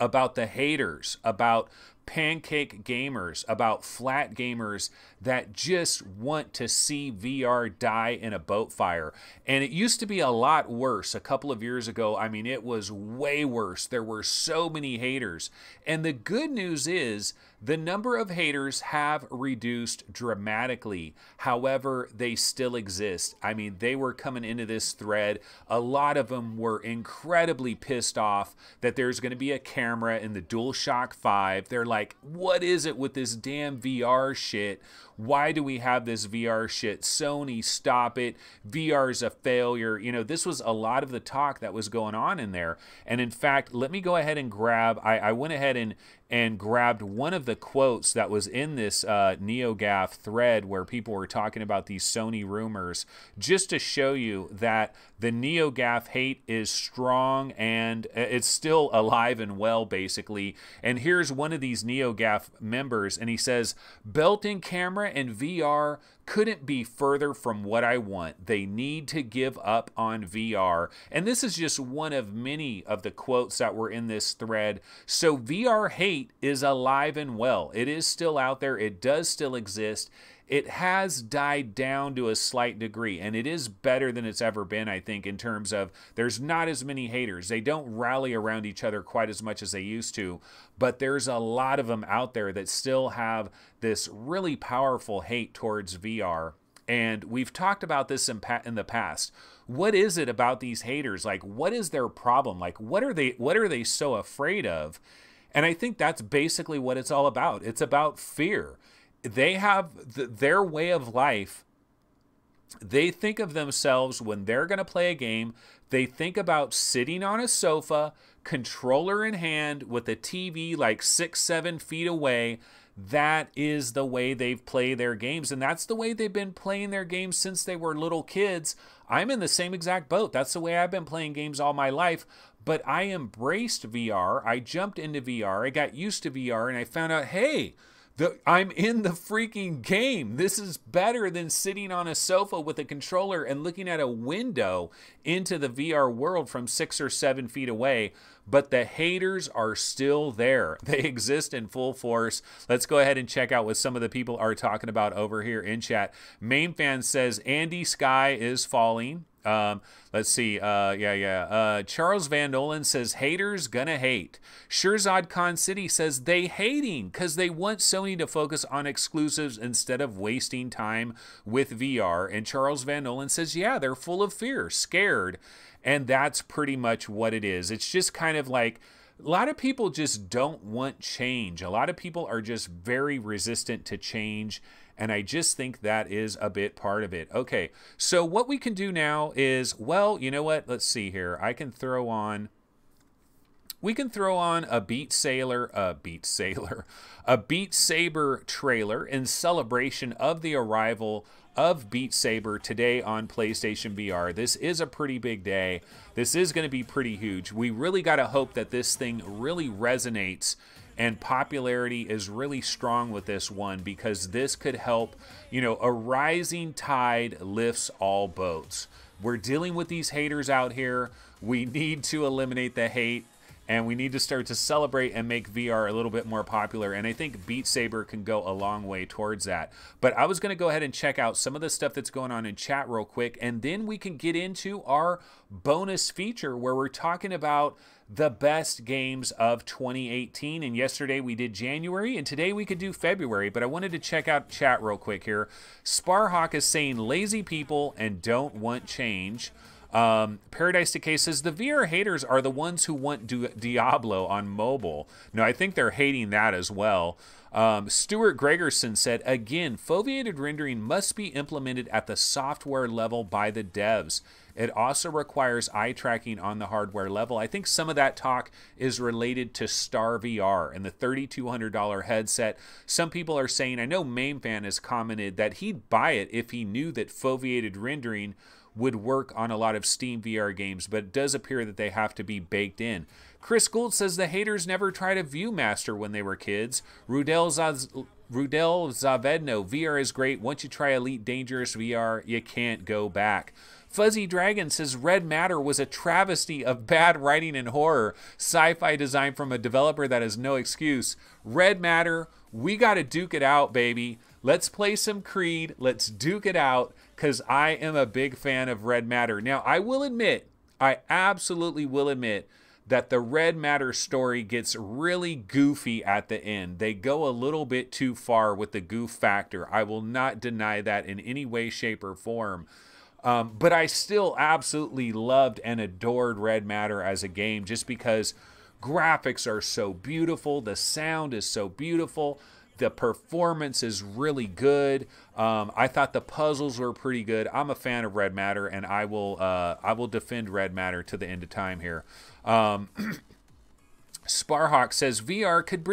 about the haters, about pancake gamers, about flat gamers that just want to see VR die in a boat fire. And it used to be a lot worse a couple of years ago. I mean, it was way worse. There were so many haters. And the good news is the number of haters have reduced dramatically. However, they still exist. I mean, they were coming into this thread. A lot of them were incredibly pissed off that there's going to be a camera in the DualShock 5. They're like, what is it with this damn VR shit? Why do we have this VR shit? Sony, stop it. VR is a failure. You know, this was a lot of the talk that was going on in there. And in fact, let me go ahead and grab, I went ahead and grabbed one of the quotes that was in this NeoGAF thread where people were talking about these Sony rumors, just to show you that the NeoGAF hate is strong and it's still alive and well, basically. And here's one of these NeoGAF members, and he says, built-in camera and VR couldn't be further from what I want. They need to give up on VR. And this is just one of many of the quotes that were in this thread. So VR hate is alive and well. It is still out there. It does still exist. It has died down to a slight degree, and it is better than it's ever been, I think, in terms of there's not as many haters. They don't rally around each other quite as much as they used to, but there's a lot of them out there that still have this really powerful hate towards VR. And we've talked about this in the past. What is it about these haters? Like, what is their problem? Like, what are they so afraid of? And I think that's basically what it's all about. It's about fear. They have their way of life. They think of themselves when they're going to play a game. They think about sitting on a sofa, controller in hand, with a TV like 6-7 feet away. That is the way they've played their games, and that's the way they've been playing their games since they were little kids. I'm in the same exact boat. That's the way I've been playing games all my life. But I embraced VR. I jumped into VR. I got used to VR, and I found out, hey, I'm in the freaking game. This is better than sitting on a sofa with a controller and looking at a window into the VR world from 6 or 7 feet away. But the haters are still there. They exist in full force. Let's go ahead and check out what some of the people are talking about over here in chat. Main Fan says, Andy Sky is falling. Let's see. Charles Van Nolan says, haters gonna hate. Shirzad Khan City says they hating because they want Sony to focus on exclusives instead of wasting time with VR. And Charles Van Nolan says, yeah, they're full of fear, scared. And that's pretty much what it is. It's just kind of like, a lot of people just don't want change. A lot of people are just very resistant to change. And I just think that is a bit part of it. Okay, so what we can do now is, well, you know what? Let's see here. We can throw on a Beat Saber trailer in celebration of the arrival of Beat Saber today on PlayStation VR. This is a pretty big day. This is going to be pretty huge. We really got to hope that this thing really resonates and popularity is really strong with this one, because this could help, you know, a rising tide lifts all boats. We're dealing with these haters out here. We need to eliminate the hate, and we need to start to celebrate and make VR a little bit more popular. And I think Beat Saber can go a long way towards that. But I was going to go ahead and check out some of the stuff that's going on in chat real quick, and then we can get into our bonus feature where we're talking about the best games of 2018. And yesterday we did January, and today we could do February, but I wanted to check out chat real quick here. Sparhawk is saying lazy people and don't want change. Paradise Decay says the VR haters are the ones who want Diablo on mobile. No, I think they're hating that as well. Stuart Gregerson said, again, foveated rendering must be implemented at the software level by the devs. It also requires eye tracking on the hardware level. I think some of that talk is related to StarVR and the $3,200 headset. Some people are saying, I know MameFan has commented that he'd buy it if he knew that foveated rendering would work on a lot of Steam VR games, but it does appear that they have to be baked in. Chris Gould says the haters never tried a Viewmaster when they were kids. Rudel Zavedno, VR is great. Once you try Elite Dangerous VR, you can't go back. Fuzzy Dragon says Red Matter was a travesty of bad writing and horror. Sci-fi design from a developer that has no excuse. Red Matter, we got to duke it out, baby. Let's play some Creed. Let's duke it out, because I am a big fan of Red Matter. Now, I will admit, I absolutely will admit that the Red Matter story gets really goofy at the end. They go a little bit too far with the goof factor. I will not deny that in any way, shape, or form. But I still absolutely loved and adored Red Matter as a game, just because graphics are so beautiful, the sound is so beautiful, the performance is really good. I thought the puzzles were pretty good. I'm a fan of Red Matter, and I will defend Red Matter to the end of time here. Sparhawk says VR could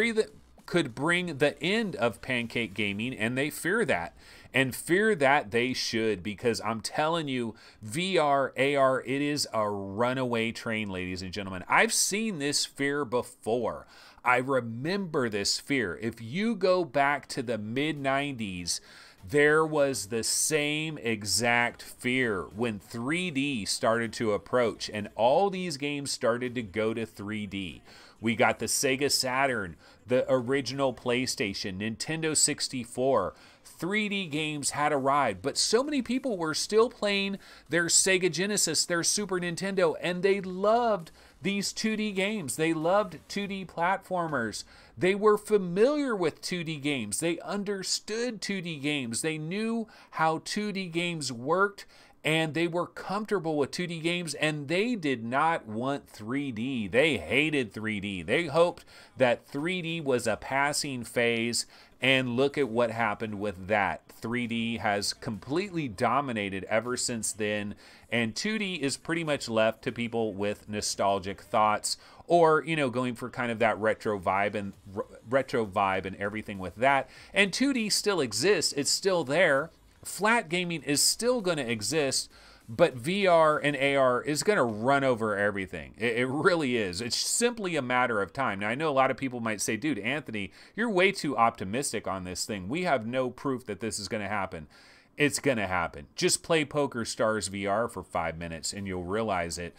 bring the end of pancake gaming, and they fear that. And fear that they should, because I'm telling you, VR, AR, it is a runaway train, ladies and gentlemen. I've seen this fear before. I remember this fear. If you go back to the mid-90s, there was the same exact fear when 3D started to approach, and all these games started to go to 3D. We got the Sega Saturn, the original PlayStation, Nintendo 64. 3D games had arrived, but so many people were still playing their Sega Genesis, their Super Nintendo, and they loved these 2D games. They loved 2D platformers. They were familiar with 2D games. They understood 2D games. They knew how 2D games worked, and they were comfortable with 2D games, and they did not want 3D. They hated 3D. They hoped that 3D was a passing phase, and look at what happened with that. 3D has completely dominated ever since then, and 2D is pretty much left to people with nostalgic thoughts, or, you know, going for kind of that retro vibe and everything with that. And 2D still exists. It's still there. Flat gaming is still going to exist, but VR and AR is going to run over everything. It really is. It's simply a matter of time. Now, I know a lot of people might say, dude, Anthony, you're way too optimistic on this thing. We have no proof that this is going to happen. It's going to happen. Just play Poker Stars VR for 5 minutes and you'll realize it.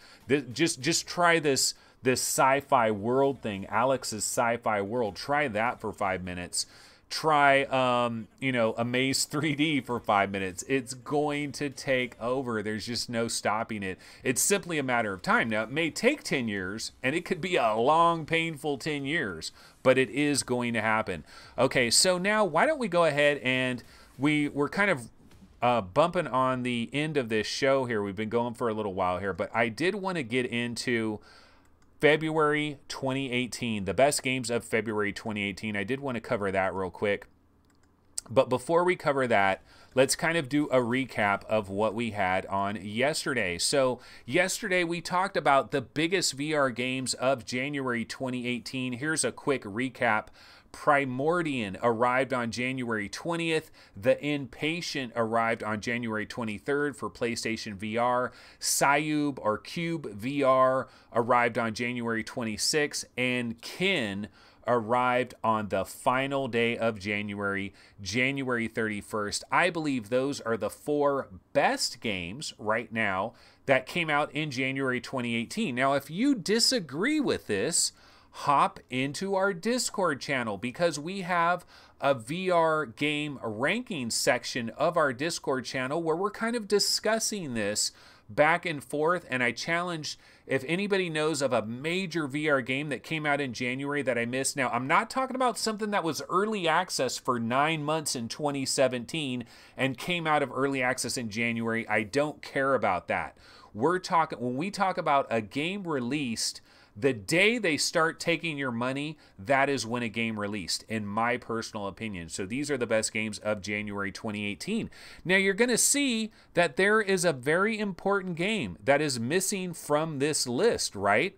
Just try this Sci-Fi World thing, Alex's Sci-Fi World. Try that for 5 minutes. try, you know, Amaze 3D for 5 minutes. It's going to take over. There's just no stopping it. It's simply a matter of time. Now, it may take 10 years, and it could be a long, painful 10 years, but it is going to happen. Okay, so now why don't we go ahead and we're kind of bumping on the end of this show here. We've been going for a little while here, but I did want to get into February 2018, the best games of February 2018. I did want to cover that real quick. But before we cover that, let's kind of do a recap of what we had on yesterday. So yesterday we talked about the biggest VR games of January 2018. Here's a quick recap. Primordian arrived on January 20th. The Impatient arrived on January 23rd for PlayStation VR. Cyube or QuiVr arrived on January 26th. And Kin arrived on the final day of January, January 31st. I believe those are the 4 best games right now that came out in January 2018. Now, if you disagree with this, hop into our Discord channel, because we have a VR game ranking section of our Discord channel where we're kind of discussing this back and forth. And I challenge, if anybody knows of a major VR game that came out in January that I missed. Now, I'm not talking about something that was early access for 9 months in 2017 and came out of early access in January. I don't care about that. We're talking, when we talk about a game released the day they start taking your money, that is when a game released, in my personal opinion. So these are the best games of January 2018. Now you're going to see that there is a very important game that is missing from this list, right?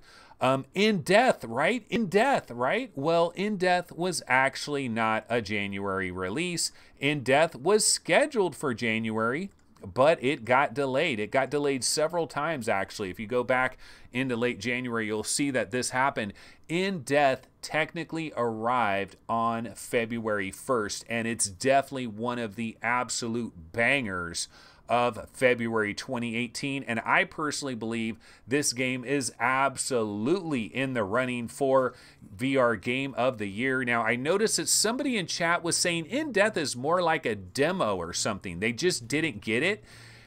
In Death, right? In Death, right? Well, In Death was actually not a January release. In Death was scheduled for January, but it got delayed. It got delayed several times, actually. If you go back into late January, you'll see that this happened. In Death technically arrived on February 1st, and it's definitely one of the absolute bangers of February 2018. And I personally believe this game is absolutely in the running for VR Game of the Year. Now, I noticed that somebody in chat was saying In Death is more like a demo or something. They just didn't get it.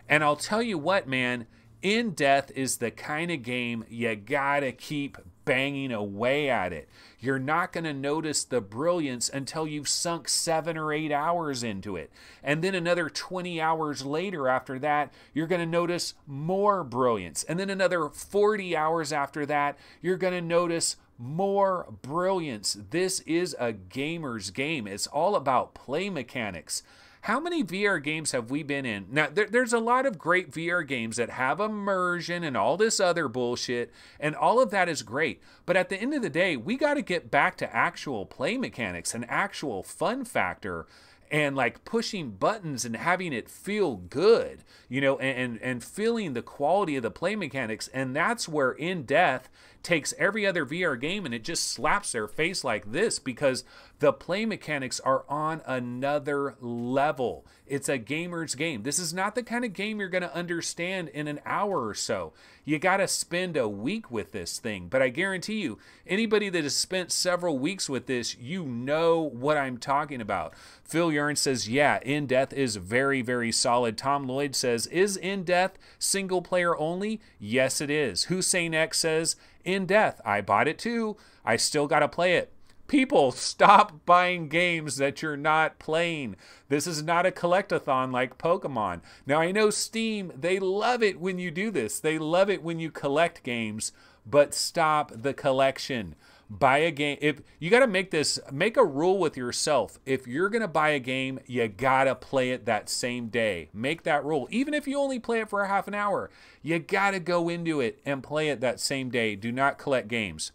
And I'll tell you what, man, In Death is the kind of game you gotta keep banging away at it. You're not going to notice the brilliance until you've sunk 7 or 8 hours into it. And then another 20 hours later after that, you're going to notice more brilliance. And then another 40 hours after that, you're going to notice more brilliance. This is a gamer's game. It's all about play mechanics. How many VR games have we been in? Now, there's a lot of great VR games that have immersion and all this other bullshit, and all of that is great. But at the end of the day, we got to get back to actual play mechanics and actual fun factor, and like pushing buttons and having it feel good, you know, and feeling the quality of the play mechanics. And that's where In Death takes every other VR game and it just slaps their face like this, because the play mechanics are on another level. It's a gamer's game. This is not the kind of game you're going to understand in an hour or so. You got to spend a week with this thing. But I guarantee you, anybody that has spent several weeks with this, you know what I'm talking about. Phil Yarn says, yeah, In Death is very, very solid. Tom Lloyd says, is In Death single player only? Yes, it is. Hussein X says, In Death, I bought it too. I still got to play it. People, stop buying games that you're not playing. This is not a collectathon like Pokemon. Now, I know Steam, they love it when you do this. They love it when you collect games, but stop the collection. Buy a game. If you got to make a rule with yourself. If you're going to buy a game, you got to play it that same day. Make that rule. Even if you only play it for a half an hour, you got to go into it and play it that same day. Do not collect games.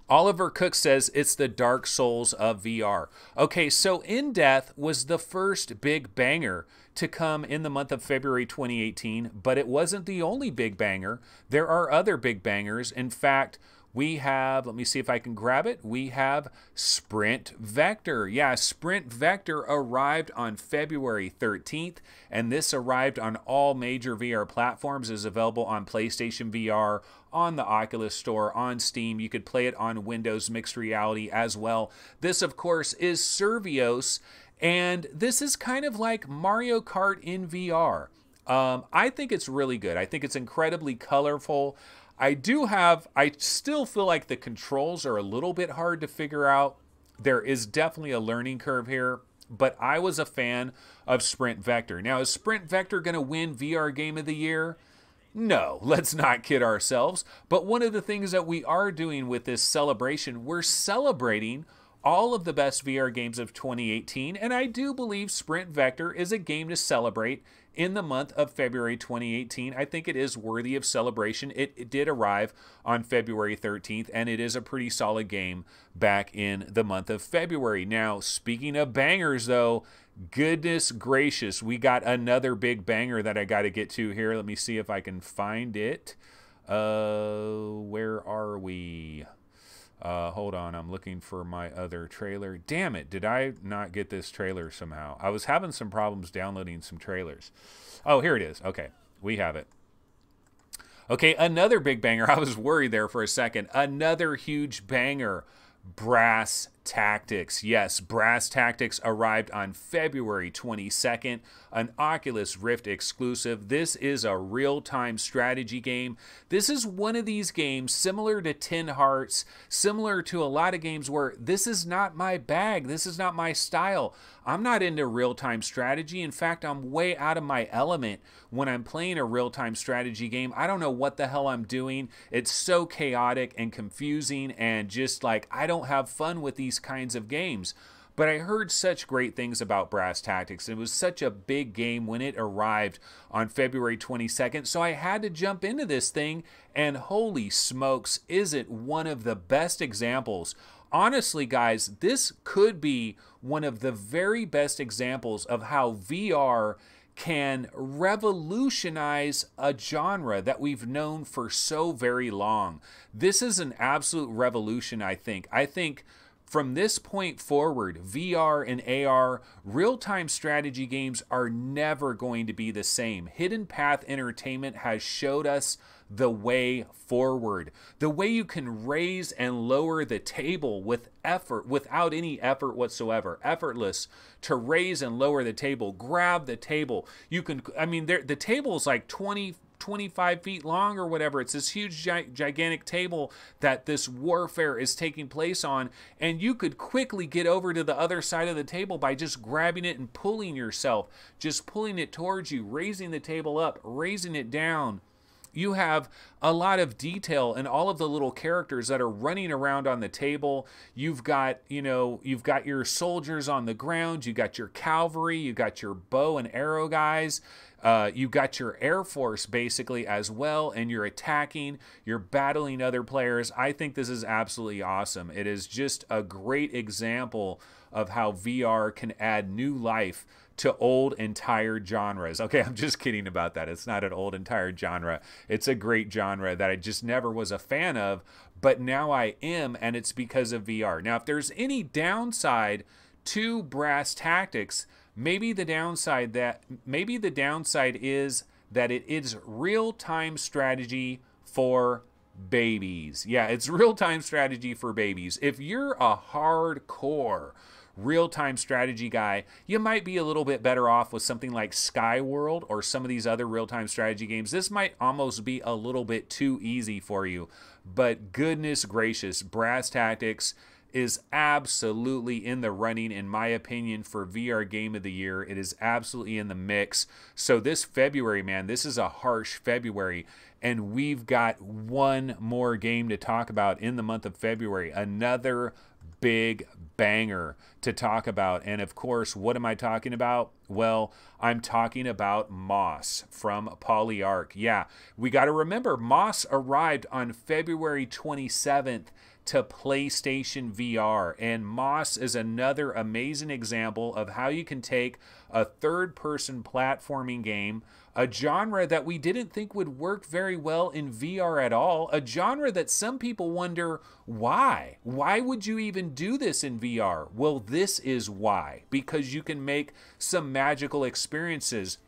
Oliver Cook says it's the Dark Souls of VR. Okay, so In Death was the first big banger to come in the month of February 2018, but it wasn't the only big banger. There are other big bangers. In fact, we have, let me see if I can grab it. We have Sprint Vector. Yeah, Sprint Vector arrived on February 13th, and this arrived on all major VR platforms. Is available on PlayStation VR, on the Oculus Store, on Steam. You could play it on Windows Mixed Reality as well. This, of course, is Survios, and this is kind of like Mario Kart in VR. I think it's really good. I think it's incredibly colorful. I still feel like the controls are a little bit hard to figure out. There is definitely a learning curve here, but I was a fan of Sprint Vector. Now, is Sprint Vector going to win VR Game of the Year? No, let's not kid ourselves. But one of the things that we are doing with this celebration, we're celebrating all of the best VR games of 2018, and I do believe Sprint Vector is a game to celebrate in the month of February 2018. I think it is worthy of celebration. It did arrive on February 13th, and it is a pretty solid game back in the month of February. Now, speaking of bangers, though, goodness gracious, we got another big banger that I got to get to here. Let me see if I can find it. Where are we? Hold on, I'm looking for my other trailer. Damn it, did I not get this trailer somehow? I was having some problems downloading some trailers. Oh, here it is. Okay, we have it. Okay, another big banger. I was worried there for a second. Another huge banger. Brass Tactics. Yes, Brass Tactics arrived on February 22nd, an Oculus Rift exclusive. This is a real-time strategy game. This is one of these games similar to Tin Hearts, similar to a lot of games where this is not my bag, this is not my style. I'm not into real-time strategy. In fact, I'm way out of my element when I'm playing a real-time strategy game. I don't know what the hell I'm doing. It's so chaotic and confusing, and just like, I don't have fun with these kinds of games. But I heard such great things about Brass Tactics. It was such a big game when it arrived on February 22nd, so I had to jump into this thing, and holy smokes, is it one of the best examples. Honestly, guys, this could be one of the very best examples of how VR can revolutionize a genre that we've known for so very long. This is an absolute revolution, I think. I think from this point forward, VR and AR, real-time strategy games are never going to be the same. Hidden Path Entertainment has showed us the way forward. The way you can raise and lower the table with effort, without any effort whatsoever. Effortless to raise and lower the table. Grab the table. You can, I mean, the table is like 25 feet long or whatever. It's this huge gigantic table that this warfare is taking place on, and you could quickly get over to the other side of the table by just grabbing it and pulling yourself, just pulling it towards you, raising the table up, raising it down. You have a lot of detail in all of the little characters that are running around on the table. You've got, you've got your soldiers on the ground. You got your cavalry. You got your bow and arrow guys. You got your Air Force basically as well, and you're attacking, you're battling other players. I think this is absolutely awesome. It is just a great example of how VR can add new life to old and tired genres. Okay, I'm just kidding about that. It's not an old and tired genre. It's a great genre that I just never was a fan of, but now I am, and it's because of VR. Now, if there's any downside to Brass Tactics, maybe the downside is that it is real-time strategy for babies. Yeah, it's real-time strategy for babies. If you're a hardcore real-time strategy guy, you might be a little bit better off with something like Sci-Fi World or some of these other real-time strategy games. This might almost be a little bit too easy for you, but goodness gracious, Brass Tactics is absolutely in the running, in my opinion, for VR Game of the Year. It is absolutely in the mix. So this February, man, this is a harsh February, and we've got one more game to talk about in the month of February. Another big banger to talk about. And of course, what am I talking about? Well, I'm talking about Moss from Polyarc. Yeah, we got to remember, Moss arrived on February 27th to PlayStation VR, and Moss is another amazing example of how you can take a third-person platforming game, a genre that we didn't think would work very well in VR at all, a genre that some people wonder, why? Why would you even do this in VR? Well, this is why. Because you can make some magical experiences.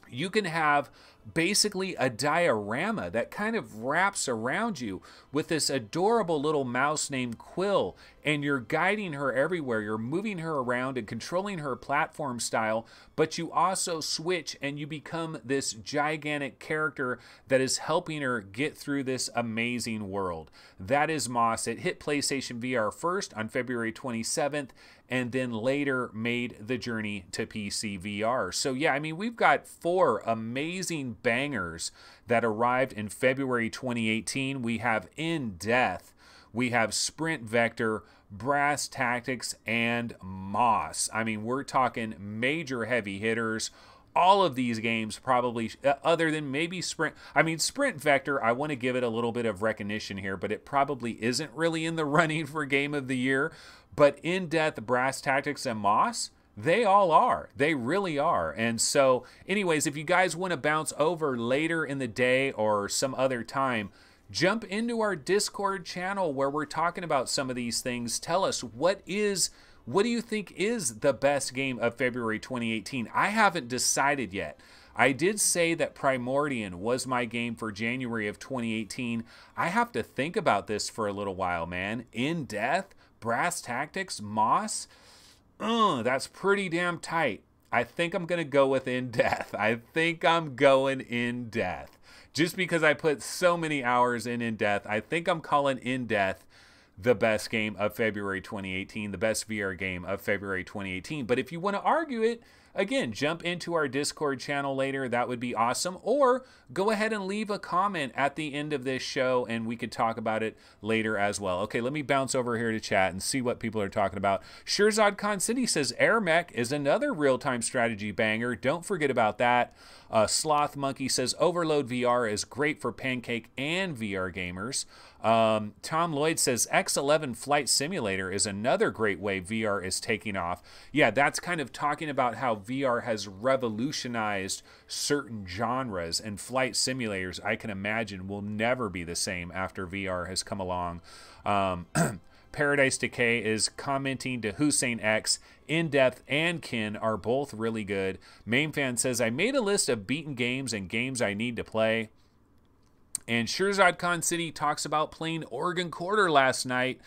You can have basically a diorama that kind of wraps around you with this adorable little mouse named Quill, and you're guiding her everywhere. You're moving her around and controlling her platform style, but you also switch and you become this gigantic character that is helping her get through this amazing world. That is Moss. It hit PlayStation VR first on February 27th, and then later made the journey to PC VR. So yeah, I mean, we've got 4 amazing bangers that arrived in February 2018. We have In Death, we have Sprint Vector, Brass Tactics, and Moss. I mean, we're talking major heavy hitters. All of these games probably, other than maybe Sprint Vector, I want to give it a little bit of recognition here, but it probably isn't really in the running for Game of the Year. But In Death, Brass Tactics, and Moss, they all are. They really are. And so, anyways, if you guys want to bounce over later in the day or some other time, jump into our Discord channel where we're talking about some of these things. Tell us, what do you think is the best game of February 2018? I haven't decided yet. I did say that Primordian was my game for January of 2018. I have to think about this for a little while, man. In Death, Brass Tactics, Moss, that's pretty damn tight. I think I'm going to go with In Death. I think I'm going In Death. Just because I put so many hours in Death, I think I'm calling In Death the best game of February 2018, the best VR game of February 2018. But if you want to argue it, again, jump into our Discord channel later. That would be awesome. Or go ahead and leave a comment at the end of this show and we could talk about it later as well. Okay, let me bounce over here to chat and see what people are talking about. Shirzad Khan City says Air Mech is another real-time strategy banger. Don't forget about that. Sloth Monkey says Overload VR is great for Pancake and VR gamers. Tom Lloyd says X11 Flight Simulator is another great way VR is taking off. Yeah, that's kind of talking about how VR has revolutionized certain genres, and flight simulators, I can imagine, will never be the same after VR has come along. Paradise Decay is commenting to Hussein X. In Depth and Kin are both really good. Mainfan says, I made a list of beaten games and games I need to play. And Shirzad Khan City talks about playing Oregon Quarter last night.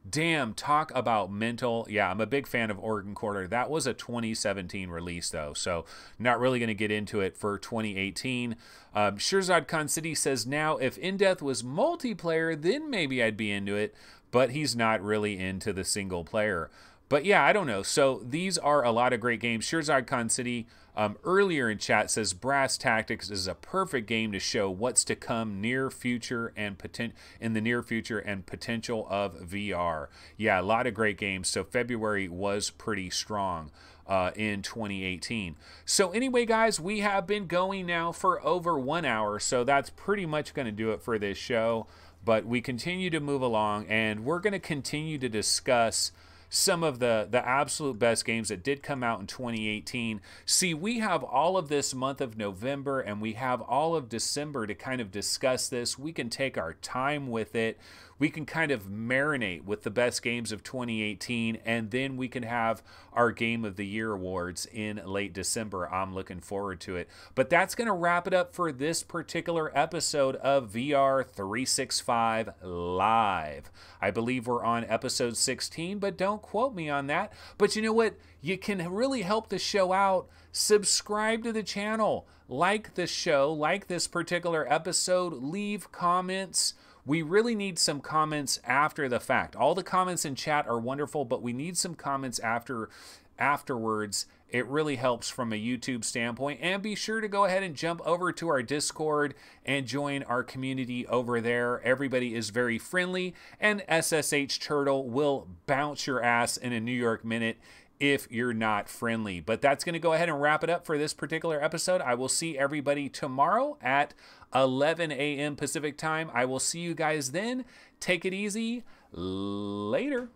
Damn, talk about mental. Yeah, I'm a big fan of Oregon Quarter. That was a 2017 release, though, so not really going to get into it for 2018. Shirzad Khan City says, now, if In Depth was multiplayer, then maybe I'd be into it, but he's not really into the single player. But yeah, I don't know. So these are a lot of great games. Shirzad Khan City earlier in chat says Brass Tactics is a perfect game to show what's to come near future and in the near future and potential of VR. Yeah, a lot of great games. So February was pretty strong in 2018. So anyway, guys, we have been going now for over 1 hour. So that's pretty much going to do it for this show. But we continue to move along, and we're going to continue to discuss some of the absolute best games that did come out in 2018. See, we have all of this month of November and we have all of December to kind of discuss this. We can take our time with it. We can kind of marinate with the best games of 2018, and then we can have our Game of the Year awards in late December. I'm looking forward to it. But that's going to wrap it up for this particular episode of VR 365 Live. I believe we're on episode 16, but don't quote me on that. But you know what? You can really help the show out. Subscribe to the channel. Like the show. Like this particular episode. Leave comments. We really need some comments after the fact. All the comments in chat are wonderful, but we need some comments afterwards. It really helps from a YouTube standpoint. And be sure to go ahead and jump over to our Discord and join our community over there. Everybody is very friendly, and SSH Turtle will bounce your ass in a New York minute if you're not friendly. But that's going to go ahead and wrap it up for this particular episode. I will see everybody tomorrow at 11 a.m. Pacific time. I will see you guys then. Take it easy. Later.